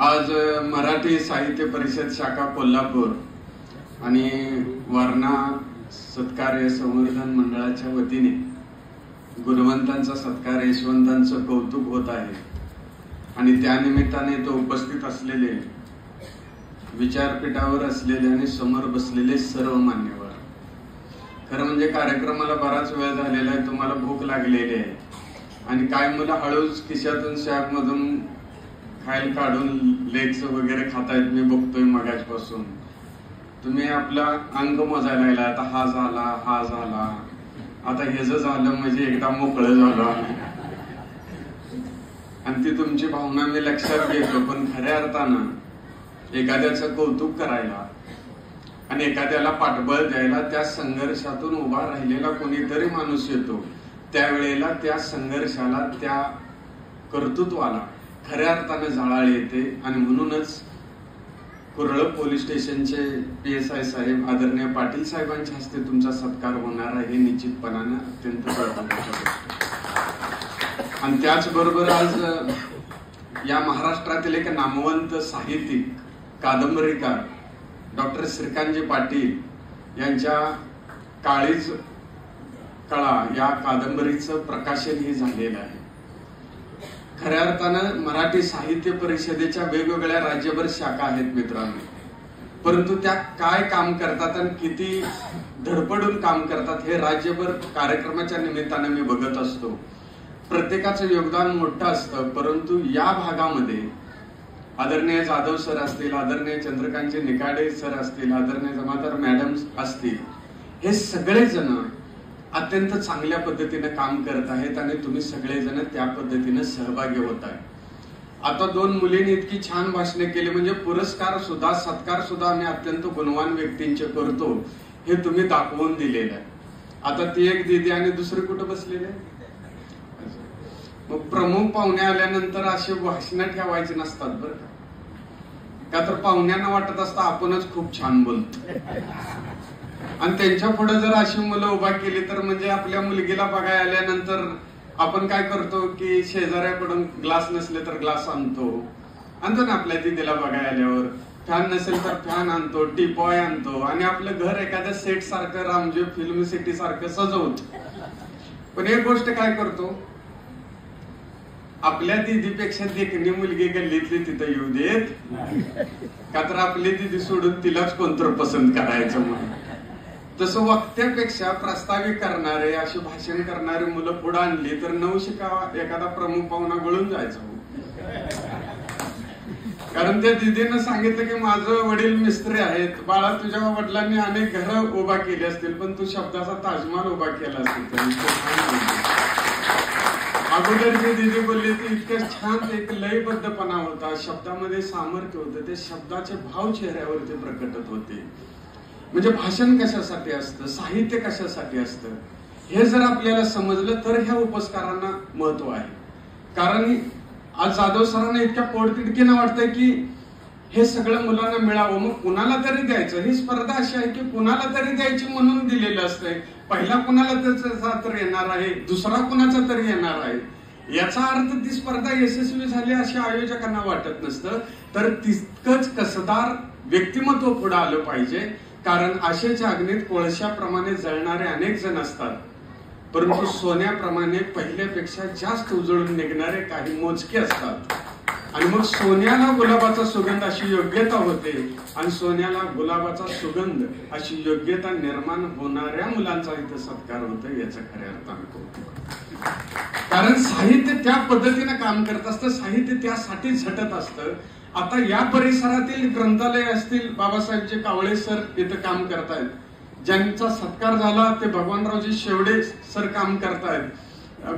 आज मराठी साहित्य परिषद शाखा कोल्हापूर आणि वारणा सत्कार संवर्धन मंडळाच्या वतीने गुणवंतांचा सत्कार यशवंतांचं कौतुक होत आहे आणि त्या निमित्ताने तो उपस्थित असलेले विचारपीठावर असलेले आणि समोर बसलेले सर्व मान्यवर, खरं म्हणजे कार्यक्रमाला बराच वेळ झालेला आहे, तुम्हाला भूक लागलेली आहे आणि काय मुलं हळूच खिशातून सॅक मधून खायला काढून लेग्स वगैरे खातायत, मी बघतोय मगाचपासून. तुम्ही आपला अंग मोजायला लागला, आता हा झाला हा झाला, आता हे जर झालं म्हणजे एकदा मोकळं झालं आणि ती तुमची भावना मी लक्षात घेतो. पण खऱ्या अर्थानं एखाद्याचं कौतुक करायला आणि एखाद्याला पाठबळ द्यायला त्या संघर्षातून उभा राहिलेला कोणीतरी माणूस येतो, त्यावेळेला त्या संघर्षाला, त्या कर्तृत्वाला खऱ्या अर्थाने झळाळी येते. आणि म्हणूनच कुरळ पोलीस स्टेशनचे PSI साहेब आदरणीय पाटील साहेबांच्या हस्ते तुमचा सत्कार होणार आहे, हे निश्चितपणाने अत्यंत गौरवाचं. आणि त्याचबरोबर आज या महाराष्ट्रातील एक नामवंत साहित्यिक, कादंबरीकार डॉक्टर श्रीकांतजी पाटील यांच्या काळीज कळा या कादंबरीचं प्रकाशन हे झालेलं आहे. खऱ्या अर्थानं मराठी साहित्य परिषदेच्या वेगवेगळ्या राज्यभर शाखा आहेत मित्रांनो, परंतु त्या काय काम करतात आणि किती धडपडून काम करतात हे राज्यभर कार्यक्रमाच्या निमित्तानं मी बघत असतो. प्रत्येकाचं योगदान मोठं असतं, परंतु या भागामध्ये आदरणीय जाधव सर असतील, आदरणीय चंद्रकांतजी निकाडे सर असतील, आदरणीय जमादार मॅडम असतील, हे सगळेजण अत्यंत चांगल्या पद्धतीने काम करत आहेत आणि तुम्ही सगळेजण त्या पद्धतीने सहभागी होत आहे. आता 2 मुलींनी इतकी छान भाषणे केली, म्हणजे पुरस्कार सुद्धा सत्कार सुद्धा आम्ही अत्यंत गुणवान व्यक्तींचे करतो हे तुम्ही दाखवून दिलेलं आहे. आता ती एक दीदी आणि दुसरी कुठं बसलेले. मग प्रमुख पाहुणे आल्यानंतर असे भाषणं ठेवायचे नसतात बरं का तर पाहुण्यांना वाटत असतं आपणच खूप छान बोलतो आणि त्यांच्या पुढे जर अशी मुलं उभा केली तर म्हणजे आपल्या मुलगीला बघायला आल्यानंतर आपण काय करतो की शेजाऱ्याकडून ग्लास नसले तर ग्लास आणतो ना आपल्या दिदीला बघायला आल्यावर. फॅन नसेल तर फॅन आणतो, टीपॉय आणतो आणि आपलं घर एखाद्या सेट सारखं रामजी फिल्म सिटी सारखं सजवतो. पण एक गोष्ट काय करतो, आपल्या दिदीपेक्षा देखणी मुलगी गल्लीतली तिथं येऊ देत का तर आपली दिदी सोडून तिलाच कोणतं पसंत करायचं म्हणून. तसं वक्त्यापेक्षा प्रस्तावित करणारे, अशी भाषण करणारी मुलं पुढे आणली तर नवशिका एखादा प्रमुख पाहुणा गळून जायचा. कारण त्या दिदीनं सांगितलं की माझं वडील मिस्त्री आहेत, बाळा तुझ्या वडिलांनी अनेक घरं उभा केली असतील पण तू शब्दाचा ताजमहल उभा केला असेल. अगोदर जी दिदी बोलली ती इतकं छान एक लयबद्धपणा होता, शब्दामध्ये सामर्थ्य होतं, ते शब्दाचे भाव चेहऱ्यावरती प्रकटत होते. म्हणजे भाषण कशासाठी असतं, साहित्य कशासाठी असतं हे जर आपल्याला समजलं तर ह्या उपस्कारांना महत्व आहे. कारण आज जाधव सरांना इतक्या पोटतिडकीनं वाटतंय की हे सगळं मुलांना मिळावं, मग कुणाला तरी द्यायचं. ही स्पर्धा अशी आहे की कुणाला तरी द्यायची म्हणून दिलेलं असतंय. पहिला कुणाला त्याचा तर येणार आहे, दुसरा कुणाचा तरी येणार आहे. याचा अर्थ ती स्पर्धा यशस्वी झाली अशी आयोजकांना वाटत नसतं, तर तितकंच कसदार व्यक्तिमत्व पुढे आलं पाहिजे. कारण आशेच्या अग्नीत कोळशाप्रमाणे जळणारे अनेक जण असतात, परंतु सोन्याप्रमाणे पहिल्यापेक्षा जास्त उजळून निघणारे काही मोजके असतात. आणि मग सोन्याला गुलाबाचा सुगंध अशी योग्यता होते आणि सोन्याला गुलाबाचा सुगंध अशी योग्यता निर्माण होणाऱ्या मुलांचा इथं सत्कार होतो, याचं खऱ्या अर्थानं कौतुक. कारण साहित्य त्या पद्धतीनं काम करत असतं, साहित्य त्यासाठी झटत असतं. आता या परिसरातील ग्रंथालय असतील, बाबासाहेबचे कावळे सर इथं काम करतायत, ज्यांचा सत्कार झाला ते भगवानरावजी शेवडे सर काम करतायत,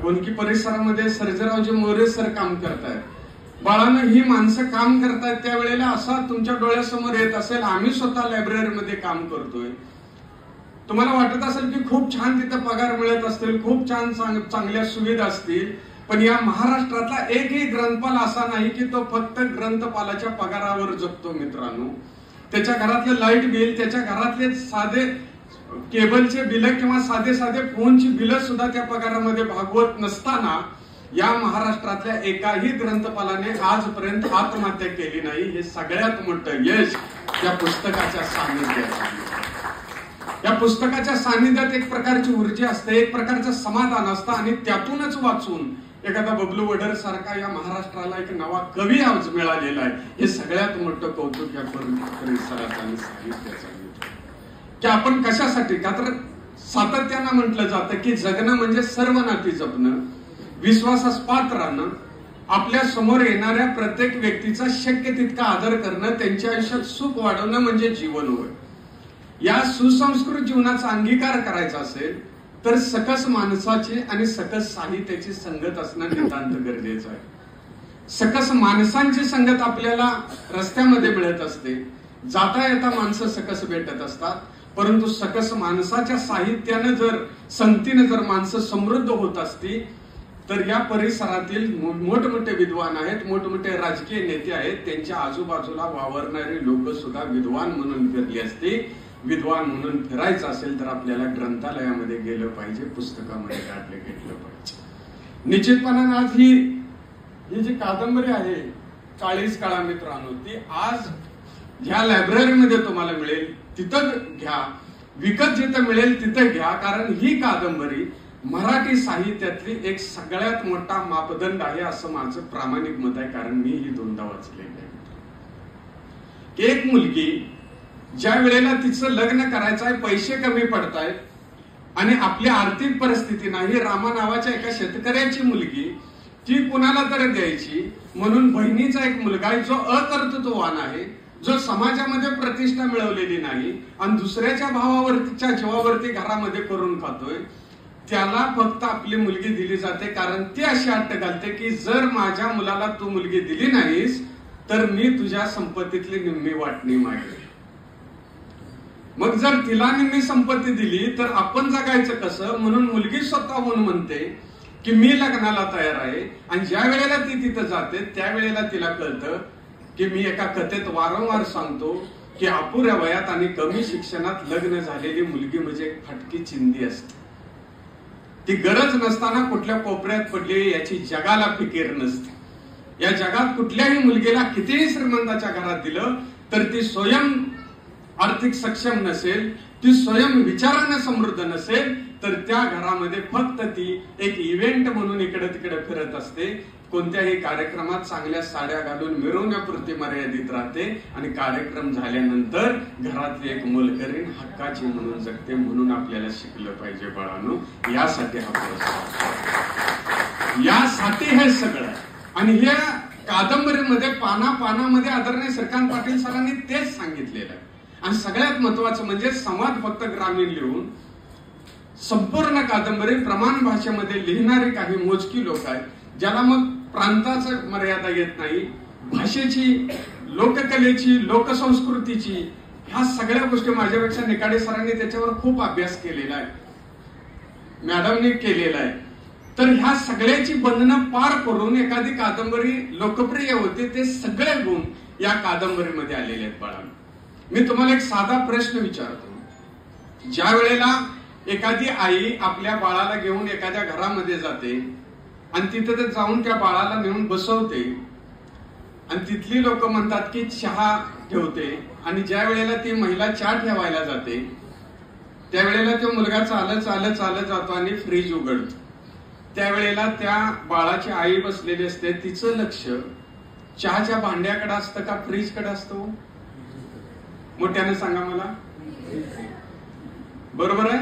गोनकी परिसरामध्ये सर्जेरावजी मोरे सर काम करतायत. बाळानं ही माणसं काम करतायत त्यावेळेला असा तुमच्या डोळ्यासमोर येत असेल, आम्ही स्वतः लायब्ररीमध्ये काम करतोय. तुम्हाला वाटत असेल की खूप छान तिथं पगार मिळत असतील, खूप छान चांगल्या सुविधा असतील, पण या महाराष्ट्रातला एकही ग्रंथपाल असा नाही की तो फक्त ग्रंथपालाच्या पगारावर जगतो मित्रांनो. त्याच्या घरातलं लाईट बिल, त्याच्या घरातले साधे केबलचे बिल किंवा साधे फोनची बिल सुद्धा त्या पगारामध्ये भागवत नसताना या महाराष्ट्रातल्या एकाही ग्रंथपालाने आजपर्यंत आत्महत्या केली नाही. हे सगळ्यात मोठं यश या पुस्तकाच्या सानिध्यात. या पुस्तकाच्या सानिध्यात एक प्रकारची ऊर्जा असते, एक प्रकारचं समाधान असतं आणि त्यातूनच वाचून एखादा बबलू वडर सारखा या महाराष्ट्राला एक नवा कवी आज मिळालेला आहे. हे सगळ्यात मोठं कौतुक या परिसरात आणि साहित्याचं की आपण कशासाठी, का तर सातत्यानं म्हटलं जातं की जगणं म्हणजे सर्व नाती जपणं, विश्वासास पात्र राहणं, आपल्या समोर येणाऱ्या प्रत्येक व्यक्तीचा शक्य तितका आदर करणं, त्यांच्या आयुष्यात सुख वाढवणं म्हणजे जीवन होय. या सुसंस्कृत जीवनाचा अंगीकार करायचा असेल तर सकस माणसाची आणि सकस साहित्याची संगत असणं नितांत गरजेचं आहे. सकस माणसांची संगत आपल्याला रस्त्यामध्ये मिळत असते, जाता येता माणसं सकस भेटत असतात, परंतु सकस माणसाच्या साहित्यानं जर संगतीनं जर माणसं समृद्ध होत असती तर या परिसरातील मोठमोठे विद्वान आहेत, मोठमोठे राजकीय नेते आहेत, त्यांच्या आजूबाजूला वावरणारे लोक सुद्धा विद्वान म्हणून फिरली असते. विद्वान म्हणून फिरायचं असेल तर आपल्याला ग्रंथालयामध्ये गेलं पाहिजे, पुस्तकामध्ये घेतलं पाहिजे. निश्चितपणाने आज ही जी कादंबरी आहे काळीज काळा मित्रांनो, ती आज ज्या लायब्ररीमध्ये तुम्हाला मिळेल तिथं घ्या, विकत जिथं मिळेल तिथं घ्या, कारण ही कादंबरी मराठी साहित्यातली एक सगळ्यात मोठा मापदंड आहे असं माझं प्रामाणिक मत आहे. कारण मी ही दोनदा वाचलेली आहे. एक मुलगी ज्या वेळेला तिचं लग्न करायचं आहे, पैसे कमी पडतायत आणि आपली आर्थिक परिस्थिती नाही, रामा नावाच्या एका शेतकऱ्याची मुलगी ती कुणाला तरी द्यायची म्हणून बहिणीचा एक मुलगा आहे जो अकर्तृत्ववान आहे, जो समाजामध्ये प्रतिष्ठा मिळवलेली नाही आणि दुसऱ्याच्या भावावरतीच्या जीवावरती घरामध्ये करून खातोय, त्याला फक्त आपली मुलगी दिली जाते. कारण ती अशी अट घालते की जर माझ्या मुलाला तू मुलगी दिली नाहीस तर मी तुझ्या संपत्तीतली निम्मी वाटणी मागेल. मग जर तिला निम्मी संपत्ती दिली तर आपण जगायचं कसं, म्हणून मुलगी स्वतःहून म्हणते की मी लग्नाला तयार आहे. आणि ज्या वेळेला ती तिथं जाते त्यावेळेला तिला कळतं की मी एका कथेत वारंवार सांगतो की अपुऱ्या वयात आणि कमी शिक्षणात लग्न झालेली मुलगी म्हणजे एक फटकी चिंदी असते. ती गरज नसताना कुठल्या कोपऱ्यात पडली याची जगाला फिकीर नसते. या जगात कुठल्याही मुलगीला कितीही श्रीमंताच्या घरात दिलं तर ती स्वयं आर्थिक सक्षम नसेल, ती स्वयं विचाराने समृद्ध नसेल तर त्या घरामध्ये फक्त ती एक इव्हेंट म्हणून इकडे तिकडे फिरत असते. कोणत्याही कार्यक्रमात चांगल्या साड्या घालून मिरवण्यापुरती मर्यादित राहते आणि कार्यक्रम झाल्यानंतर घरातली एक मोलकरीण हक्काची म्हणून जगते. म्हणून आपल्याला शिकलं पाहिजे बाळांनो, यासाठी हा पुरस्कार, यासाठी हे सगळं. आणि या कादंबरीमध्ये पानापानामध्ये आदरणीय श्रीकांत पाटील सरांनी तेच सांगितलेलं आहे. आणि सगळ्यात महत्वाचं म्हणजे संवाद फक्त ग्रामीण लिहून संपूर्ण कादंबरी प्रमाण भाषेमध्ये लिहिणारी काही मोजकी लोक आहेत, ज्याला मग प्रांताची मर्यादा येत नाही, भाषेची, लोककलेची, लोकसंस्कृतीची, ह्या सगळ्या गोष्टी माझ्यापेक्षा निकाडे सरांनी त्याच्यावर खूप अभ्यास केलेला आहे, मॅडमने केलेला आहे. तर ह्या सगळ्याची बंधनं पार करून एखादी कादंबरी लोकप्रिय होते, ते सगळे गुण या कादंबरीमध्ये आलेले आहेत. बाळांनो, मी तुम्हाला एक साधा प्रश्न विचारतो. ज्या वेळेला एखादी आई आपल्या बाळाला घेऊन एखाद्या घरामध्ये जाते आणि तिथे जाऊन त्या बाळाला नेऊन बसवते आणि तिथली लोक म्हणतात की चहा ठेवते, आणि ज्या वेळेला ती महिला चहा ठेवायला जाते त्यावेळेला तो मुलगा चालत चालत चालत जातो आणि फ्रीज उघडतो. त्यावेळेला त्या बाळाची आई बसलेली असते, तिचं लक्ष चहाच्या भांड्याकडे असतं का फ्रीज कडे असतो? मोठ्याने सांगा मला. बरोबर आहे?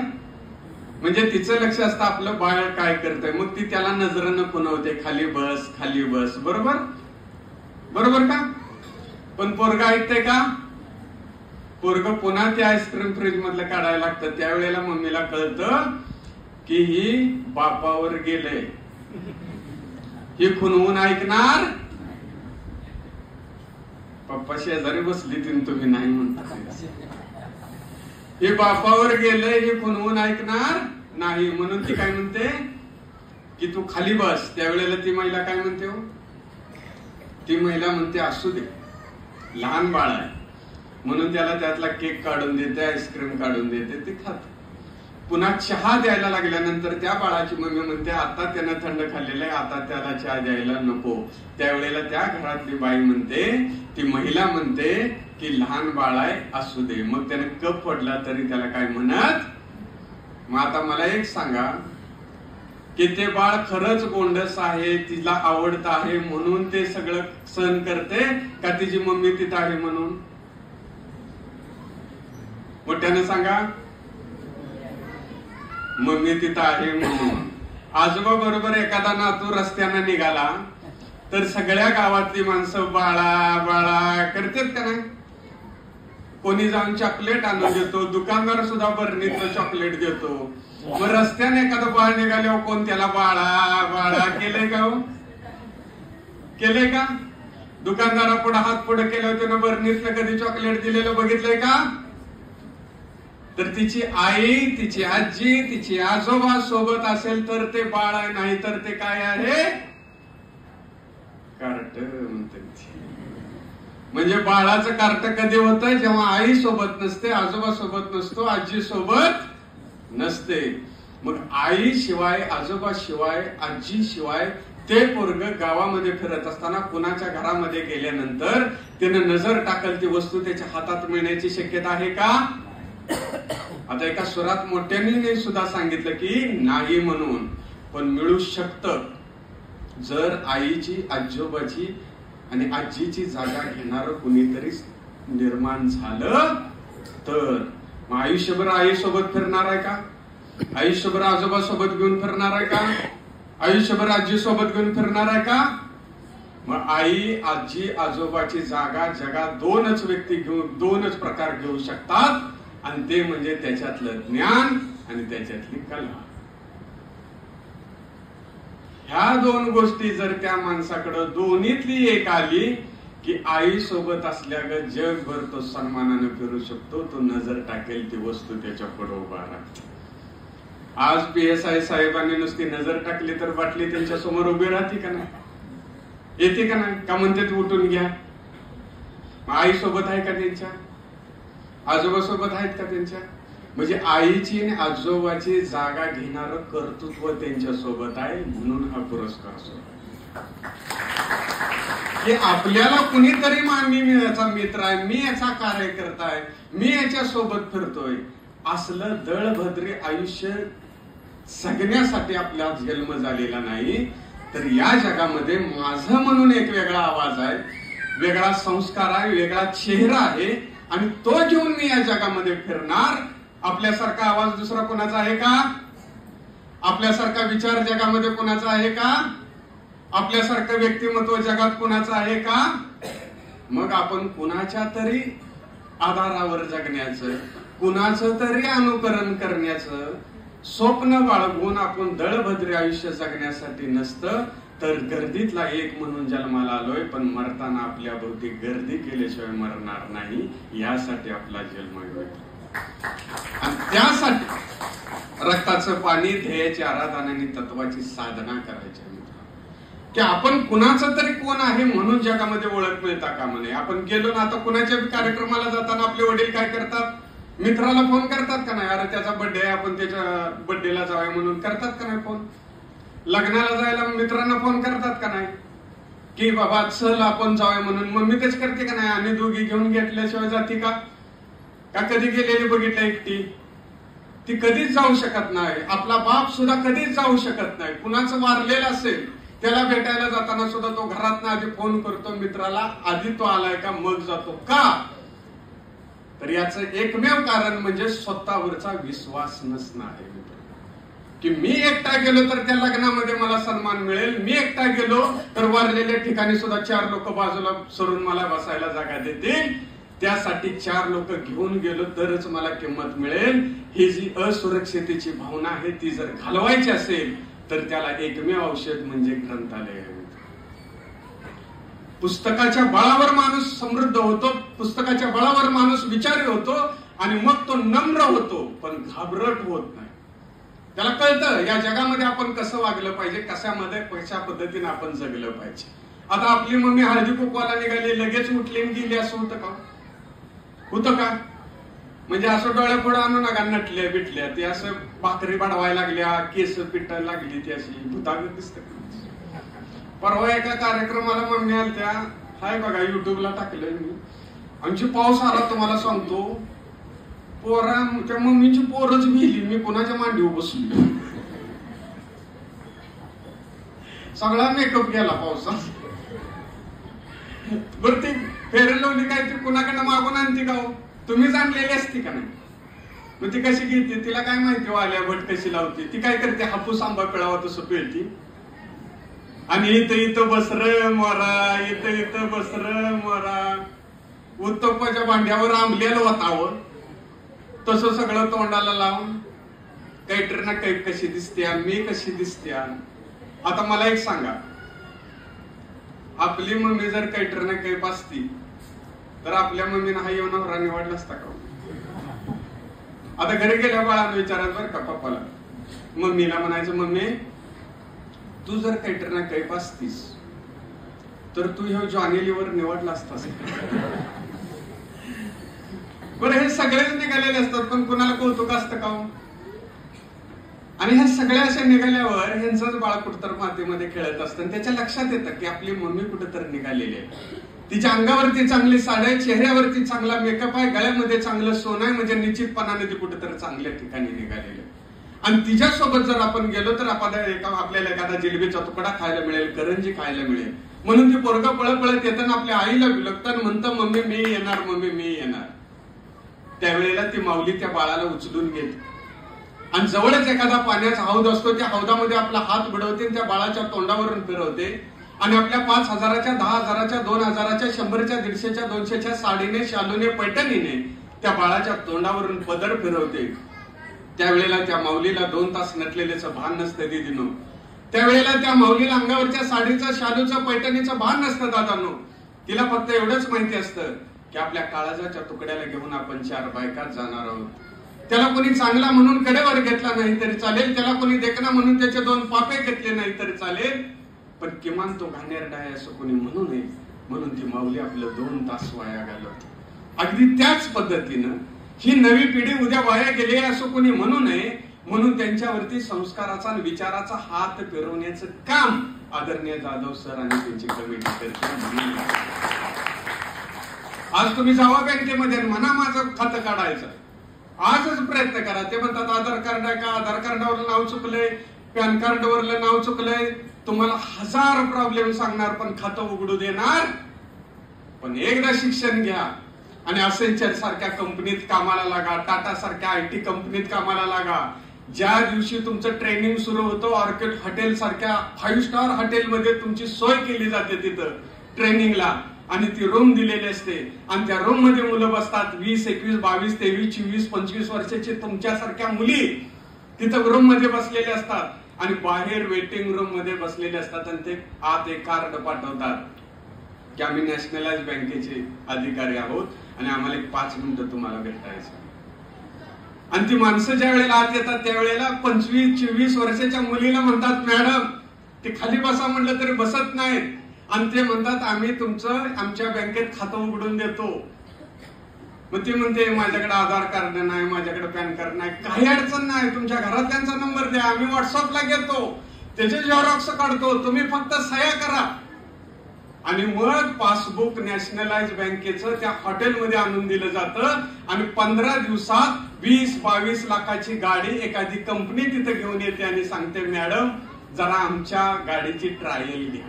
म्हणजे तिचं लक्ष असतं आपलं बाळ काय करतंय, मग ती त्याला नजरेनं खुणवते, खाली बस खाली बस. बरोबर बरोबर का? पण पोरगा ऐकतंय का? पोरग पुन्हा ते आईस्क्रीम फ्रीज मधलं काढायला लागतं. त्यावेळेला मम्मीला कळतं की ही बापावर गेलंय, ही खुणवून ऐकणार. पप्पा शेजारी बसली तुम्ही नाही म्हणता, हे बापावर गेलंय, हे खुणवून ऐकणार नाही. म्हणून ती काय म्हणते की तू खाली बस. त्यावेळेला ती महिला काय म्हणते हो? ती महिला म्हणते असू दे, लहान बाळ आहे म्हणून त्याला त्यातला केक काढून देते, आईस्क्रीम काढून देते, ते खात. पुन्हा चहा द्यायला लागल्यानंतर त्या बाळाची मम्मी म्हणते आता त्यानं थंड खाल्लेलं आहे, आता त्याला चहा द्यायला नको. त्यावेळेला त्या घरातली बाई म्हणते, ती महिला म्हणते की लहान बाळ आहे असू दे. मग त्याने कप फोडला तरी त्याला काय म्हणत. मग आता मला एक सांगा की ते बाळ खरंच गोंडस आहे, तिला आवडत आहे म्हणून ते सगळं सहन करते का तिची मम्मी तिथं आहे म्हणून? मोठ्यानं सांगा. मम्मी तिथं आहे म्हणून. आजोबा बरोबर एखादा नातू रस्त्यानं निघाला तर सगळ्या गावातली माणसं बाळा बाळा करतात का नाही? कोणी जाऊन चॉकलेट आणून देतो, दुकानदार सुद्धा बरणीतलं चॉकलेट देतो. मग रस्त्याने एखादं बाळ निघाल्यावर कोण त्याला बाळा बाळा केलंय का? हो केलंय का? दुकानदारा पुढे हात पुढे केल्यावर त्यानं बरणीतलं कधी चॉकलेट दिलेलं बघितलंय का? तर तिची आई, तिची आजी, तिची आजोबा सोबत असेल तर ते बाळ आहे, नाही तर ते काय आहे? कार्ट म्हणतात. म्हणजे बाळाचं कार्ट कधी होतं? जेव्हा आई सोबत नसते, आजोबा सोबत नसतो, आजी सोबत नसते. मग आई शिवाय, आजोबा शिवाय, आजी शिवाय ते पोरग गावामध्ये फिरत असताना कुणाच्या घरामध्ये गेल्यानंतर त्यानं नजर टाकल ती वस्तू त्याच्या हातात मिळण्याची शक्यता आहे का? आता एका सुरात मोठ्यांनी सुद्धा सांगितलं की नाही म्हणून, पण मिळू शकतं जर आईची, आजोबाची आणि आजीची जागा घेणार कुणीतरी निर्माण झालं तर. मग आयुष्यभर आई सोबत फिरणार आहे का? आयुष्यभर आजोबा सोबत घेऊन फिरणार आहे का? आयुष्यभर आजी सोबत घेऊन फिरणार आहे का? मग आई, आजी, आजोबाची जागा जगात दोनच व्यक्ती घेऊन, दोनच प्रकार घेऊ शकतात, आणि ते म्हणजे त्याच्यातलं ज्ञान आणि त्याच्यातली कला. ह्या दोन गोष्टी जर त्या माणसाकडे दोन्हीतली एक आली की आई सोबत असल्यागत जगभर तो सन्मानाने फिरू शकतो. तो नजर टाकेल ती वस्तू त्याच्या पुढे उभा राहते. आज PSI साहेबांनी नुसती नजर टाकली तर बाटली त्यांच्या समोर उभी राहते का नाही? येते का नाही? का म्हणते उठून घ्या? आई सोबत आहे का त्यांच्या? आजोबा सोबत आहेत का त्यांच्या? म्हणजे आईची आणि आजोबाची जागा घेणार कर्तृत्व त्यांच्या सोबत आहे, म्हणून हा पुरस्कार असतो. की आपल्याला कुणीतरी मी याचा मित्र आहे, मी याचा कार्यकर्ता आहे, मी याच्या सोबत फिरतोय, असलं दळभद्रे आयुष्य जगण्यासाठी आपला जन्म झालेला नाही. तर या जगामध्ये माझं म्हणून एक वेगळा आवाज आहे, वेगळा संस्कार आहे, वेगळा चेहरा आहे, आणि तो घेऊन मी या जगामध्ये फिरणार. आपल्यासारखा आवाज दुसरा कोणाचा आहे का? आपल्यासारखा विचार जगामध्ये कोणाचा आहे का? आपल्यासारखं व्यक्तिमत्व जगात कोणाचं आहे का? मग आपण कुणाच्या तरी आधारावर जगण्याचं, कुणाचं तरी अनुकरण करण्याचं स्वप्न बाळगून आपण दळभद्रे आयुष्य जगण्यासाठी नसतं, तर गर्दीतला एक म्हणून जन्माला आलोय, पण मरताना आपल्या भोवती गर्दी केल्याशिवाय मरणार नाही, यासाठी आपला जन्म होतो. आणि त्यासाठी रक्ताचं पाणी, ध्येयाची आराधना आणि तत्वाची साधना करायची. की आपण कुणाचं तरी कोण आहे म्हणून जगामध्ये ओळख मिळता कामा नये. आपण गेलो ना, आता कुणाच्या कार्यक्रमाला जाताना आपले वडील काय करतात? मित्राला फोन करतात का नाही? अरे त्याचा बर्थडे आहे, आपण त्याच्या बर्थडेला जाऊया म्हणून करतात का नाही फोन? लग्नाला जायला मित्रांना फोन करतात का नाही? की बाबा चल आपण जाऊया म्हणून. मग मी तेच करते का नाही? आणि दोघी घेऊन घेतल्याशिवाय जाते का? कधी गेलेली बघितलं एकटी? ती कधीच जाऊ शकत नाही. आपला बाप सुद्धा कधीच जाऊ शकत नाही. कुणाचं वारलेलं असेल त्याला भेटायला जाताना सुद्धा तो घरातनं आधी फोन करतो मित्राला, आधी तो आलाय का मग जातो. का? तर याचं एकमेव कारण म्हणजे स्वतःवरचा विश्वास नसणं आहे. की मी एकटा गेलो तर त्या लग्नामध्ये मला सन्मान मिळेल, मी एकटा गेलो तर वारलेल्या ठिकाणी सुद्धा 4 लोक बाजूला सरून मला बसायला जागा देतील, त्यासाठी 4 लोक घेऊन गेलो तरच मला किंमत मिळेल. ही जी असुरक्षितेची भावना आहे ती जर घालवायची असेल तर त्याला एकमेव औषध म्हणजे ग्रंथालय आहे. पुस्तकाच्या बळावर माणूस समृद्ध होतो, पुस्तकाच्या बळावर माणूस विचारी होतो, आणि मग तो नम्र होतो, पण घाबरट होत नाही. त्याला कळतं या जगामध्ये आपण कसं वागलं पाहिजे, कशा पद्धतीने आपण जगलं पाहिजे. आता आपली मम्मी हळदी कुंकवाला निघाली, लगेच उठली गेली असं होतं का? होतं का? म्हणजे असं डोळ्या पुढे आणू नका नटल्या बिटल्या, ते असं भाकरी बाडवायला लागल्या, केस पिटायला लागली, ती अशी भूतागत दिसत. परवा एका कार्यक्रमाला मम्मी आलत्या, हाय बघा युट्यूबला टाकलंय मी, आमची पाऊस आला तुम्हाला सांगतो, त्या मम्मीची पोरच भिली, मी कोणाच्या मांडीवर बसलो, सगळा मेकअप गेला पावसात. बरं ते फेरन लावली काय ती कुणाकडनं मागून आणते का हो? तुम्हीच आणलेली असती का नाही? मग ती कशी घेते, तिला काय माहिती आल्या भट कशी लावते, ती काय करते, हापूस आंबा पिळावा तसं पिळती, आणि इथं बसर मोरा, इथं बसर मोरा, उत्तप्पाच्या भांड्यावर आंबलेलं वातावरण तसं सगळं तोंडाला लावून कैटरीना कैफ कशी दिसते, मी कशी दिसते. आता मला एक सांगा, आपली मम्मी जर कैटरीना कैफ असती तर आपल्या मम्मीनं हा येऊन नवरा निवडला असता का? आता घरी गेल्या बाळानं विचारायचं बरं का पप्पाला, मम्मीला म्हणायचं, मम्मी तू जर कैटरीना कैफ असतीस तर तू ह्यो जॉनी लिव्हर निवडला असतास. बरं हे सगळेच निघालेले असतात, पण कुणाला कौतुक असतं का? आणि ह्या सगळ्या अशा निघाल्यावर ह्यांचंच बाळ कुठतर मातीमध्ये खेळत असतं, त्याच्या लक्षात येतं की आपली मम्मी कुठेतरी निघालेली आहे, तिच्या अंगावरती चांगली साडी आहे, चेहऱ्यावरती चांगला मेकअप आहे, गळ्यामध्ये चांगलं सोनं आहे, म्हणजे निश्चितपणाने ती कुठेतरी चांगल्या ठिकाणी निघालेली आहे. आणि तिच्यासोबत जर आपण गेलो तर आपल्याला एखादा जिलेबीचा तुकडा खायला मिळेल, करंजी खायला मिळेल, म्हणून ती पोरगं पळत येताना आपल्या आईला विलगताना म्हणतं, मम्मी मी येणार, मम्मी मी येणार. त्यावेळेला ती माऊली त्या बाळाला उचलून घेते आणि जवळच एखादा पाण्याचा हौद असतो, त्या हौदामध्ये आपला हात बुडवते, त्या बाळाच्या तोंडावरून फिरवते आणि आपल्या 5,000च्या, 10,000च्या, 2,000च्या, 100च्या, 150च्या, 200च्या साडीने, शालूने, पैठणीने त्या बाळाच्या तोंडावरून पदर फिरवते. त्यावेळेला त्या माऊलीला 2 तास नटलेल्याचं भान नसतं दिदीनो. त्यावेळेला त्या माऊलीला अंगावरच्या साडीचं, शालूचं, पैठणीचं भान नसतं दादांनो. तिला फक्त एवढंच माहिती असतं की आपल्या काळजाच्या तुकड्याला घेऊन आपण 4 बायकात जाणार आहोत. त्याला कोणी चांगला म्हणून कडेवर घेतला नाही तरी चालेल, त्याला कोणी देखना म्हणून त्याचे 2 पापे घेतले नाही तरी चालेल, पण किमान तो घाणेरडा आहे असं कोणी म्हणू नये, म्हणून ती माऊली आपलं 2 तास वाया घालवते. अगदी त्याच पद्धतीनं ही नवी पिढी उद्या वाया गेली असं कोणी म्हणू नये, म्हणून त्यांच्यावरती संस्काराचा आणि विचाराचा हात फिरवण्याचं काम आदरणीय जाधव सर आणि त्यांची कमिटी करते. आज तुम्ही जावा बँकेमध्ये म्हणा माझं खातं काढायचं, आजच प्रयत्न करा. ते म्हणतात आधार कार्ड आहे का, आधार कार्डावरलं नाव चुकलंय, पॅन कार्डवरलं नाव चुकलंय, तुम्हाला 1000 प्रॉब्लेम सांगणार पण खातं उघडू देणार. पण एकदा शिक्षण घ्या आणि असेंचर सारख्या कंपनीत कामाला लागा, टाटा सारख्या IT कंपनीत कामाला लागा. ज्या दिवशी तुमचं ट्रेनिंग सुरू होतं, ऑर्किड हॉटेल सारख्या 5 स्टार हॉटेलमध्ये तुमची सोय केली जाते तिथं ट्रेनिंगला, आणि ती रूम दिलेली असते आणि त्या रूम मध्ये मुलं बसतात, 20, 21, 22, 23, 24, 25 वर्षाची तुमच्यासारख्या मुली तिथं रूम मध्ये बसलेले असतात आणि बाहेर वेटिंग रूम मध्ये बसलेले असतात आणि ते आत एक कार्ड पाठवतात की आम्ही नॅशनलाइज बँकेचे अधिकारी आहोत आणि आम्हाला एक 5 मिनिटं तुम्हाला भेटायचं. आणि ती माणसं ज्या वेळेला आत येतात त्यावेळेला 25-24 वर्षाच्या मुलीला म्हणतात, मॅडम ते खाली बसा म्हटलं तरी बसत नाहीत आणि ते म्हणतात आम्ही तुमचं आमच्या बँकेत खातं उघडून देतो. मग ती म्हणते माझ्याकडे आधार कार्ड नाही, माझ्याकडे पॅन कार्ड नाही, काही अडचण नाही, तुमच्या घरातल्यांचा नंबर द्या, आम्ही व्हॉट्सअपला घेतो, त्याचे झेरॉक्स काढतो, तुम्ही फक्त सह्या करा. आणि मग पासबुक नॅशनलाइज बँकेचं त्या हॉटेलमध्ये आणून दिलं जातं आणि 15 दिवसात 20-22 लाखाची गाडी एखादी कंपनी तिथे घेऊन येते आणि सांगते मॅडम जरा आमच्या गाडीची ट्रायल घ्या.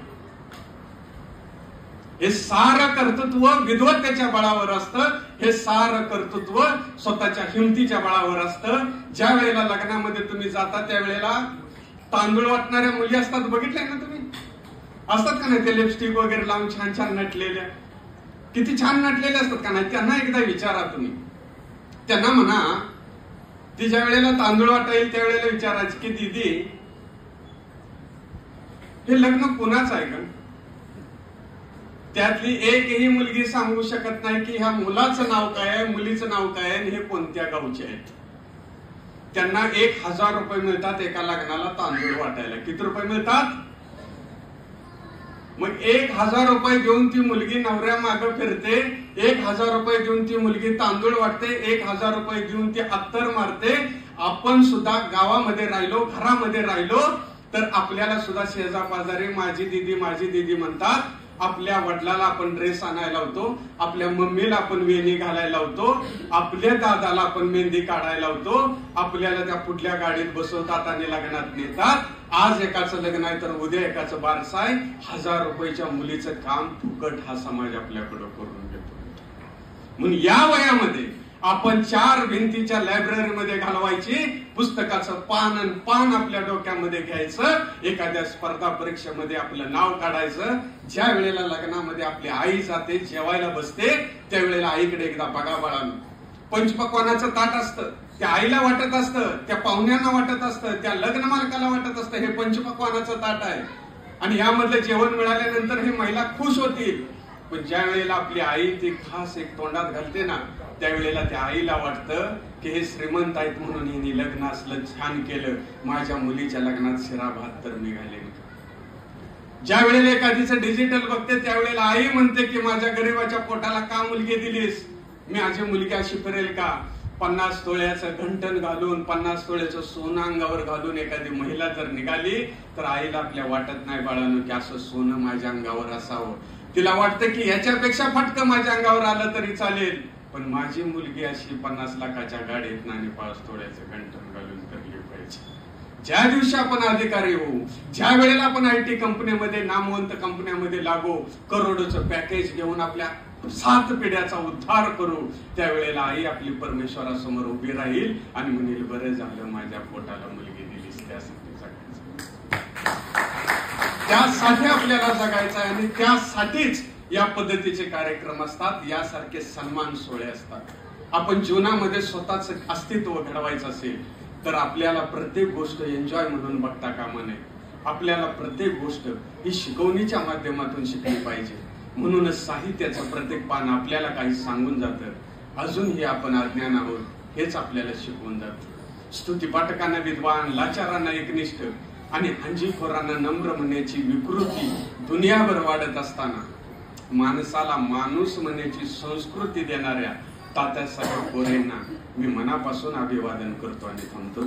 हे सारं कर्तृत्व विद्वत्तेच्या बळावर असतं, हे सारं कर्तृत्व स्वतःच्या हिमतीच्या बळावर असतं. ज्या वेळेला लग्नामध्ये तुम्ही जाता त्यावेळेला तांदूळ वाटणाऱ्या मुली असतात, बघितल्या ना तुम्ही, असतात का नाही, ते लिपस्टिक वगैरे लावून छान छान नटलेल्या, किती छान नटलेल्या असतात का नाही. त्यांना एकदा विचारा तुम्ही, त्यांना म्हणा ती ज्या वेळेला तांदूळ वाटेल त्यावेळेला विचारायची की दीदी हे लग्न कुणाचं आहे का. त्यातली एकही मुलगी सांगू शकत नाही की ह्या मुलाचं नाव काय आहे, मुलीचं नाव काय आहे, हे कोणत्या गावचे आहेत. त्यांना 1000 रुपये मिळतात एका लग्नाला तांदूळ वाटायला. किती रुपये मिळतात? मग 1000 रुपये देऊन ती मुलगी नवऱ्या मागे फिरते, 1000 रुपये देऊन ती मुलगी तांदूळ वाटते, 1000 रुपये देऊन ती अत्तर मारते. आपण सुद्धा गावामध्ये राहिलो, घरामध्ये राहिलो तर आपल्याला सुद्धा शेजा पाजारी माझी दीदी म्हणतात. आपल्या वडिलाला आपण ड्रेस आणायला लावतो, आपल्या मम्मीला आपण वेणी घालायला लावतो, आपल्या दादाला आपण मेहंदी काढायला लावतो, आपल्याला त्या पुढल्या गाडीत बसवतात आणि लग्नात नेतात. आज एकाचं लग्न आहे तर उद्या एकाचं बारसं आहे. 1000 रुपयाच्या मुलीचं काम फुकट हा समाज आपल्याकडे करून घेतो. म्हणून या वयामध्ये आपण 4 भिंतीच्या लायब्ररीमध्ये घालवायची, पुस्तकाचं पान आपल्या डोक्यामध्ये घ्यायचं, एखाद्या स्पर्धा परीक्षेमध्ये आपलं नाव काढायचं. ज्या वेळेला लग्नामध्ये आपली आई जाते, जेवायला बसते, त्यावेळेला आईकडे एकदा बघा बाळांनो. पंचपक्वानाचं ताट असतं, त्या आईला वाटत असतं, त्या पाहुण्यांना वाटत असतं, त्या लग्न मालकाला वाटत असतं हे पंचपक्वानाचं ताट आहे आणि यामधलं जेवण मिळाल्यानंतर हे महिला खुश होतील. पण ज्या वेळेला आपली आई ती खास एक तोंडात घालते ना, त्यावेळेला त्या आईला वाटतं की हे श्रीमंत आहेत म्हणून हिने लग्न असलं छान केलं, माझ्या मुलीच्या लग्नात शिरा भात तर मी घालेन. ज्या वेळेला एखादीचं डिजिटल बघते त्यावेळेला आई म्हणते की माझ्या गरीबाच्या पोटाला का मुलगी दिलीस, मी माझी मुलगी अशी फिरेल का. 50 तोळ्याचं घंटन घालून, 50 तोळ्याचं सोनं अंगावर घालून एखादी महिला जर निघाली तर आईला आपल्या वाटत नाही बाळांनो की असं सोनं माझ्या अंगावर असावं. तिला वाटतं की ह्याच्यापेक्षा फटकं माझ्या अंगावर आलं तरी चालेल, पण माझी मुलगी अशी 50 लाखाच्या गाडीत आणि 5 तोळ्याचं घंटन घालून करली पाहिजे. ज्या दिवशी आपण अधिकारी होऊ, ज्या वेळेला आपण IT कंपनीमध्ये, नामवंत कंपन्यांमध्ये लागू, करोडोचं पॅकेज घेऊन आपल्या 7 पिढ्याचा उद्धार करू, त्यावेळेला आई आपली परमेश्वरासमोर उभी राहील आणि म्हणेल बरं झालं माझ्या पोटाला मुलगी दिलीस, त्यासाठी जगायचं, त्यासाठी आपल्याला जगायचं आहे. आणि त्यासाठीच या पद्धतीचे कार्यक्रम असतात, यासारखे सन्मान सोहळे असतात. आपण जीवनामध्ये स्वतःच अस्तित्व घडवायचं असेल तर आपल्याला प्रत्येक गोष्ट एन्जॉय म्हणून बघता कामा नये. आपल्याला प्रत्येक गोष्ट ही शिकवणीच्या माध्यमातून शिकली पाहिजे. म्हणूनच साहित्याचं प्रत्येक पान आपल्याला काही सांगून जातं, अजूनही आपण अज्ञान आहोत हेच आपल्याला शिकवून जातं. स्तुती पाठकांना विद्वान, लाचारांना एकनिष्ठ आणि हंजीखोरांना नम्र म्हणण्याची विकृती दुनियाभर वाढत असताना माणसाला माणूस म्हणण्याची संस्कृती देणाऱ्या तात्यासाहेब कोरेंना मी मनापासून अभिवादन करतो आणि थांबतो.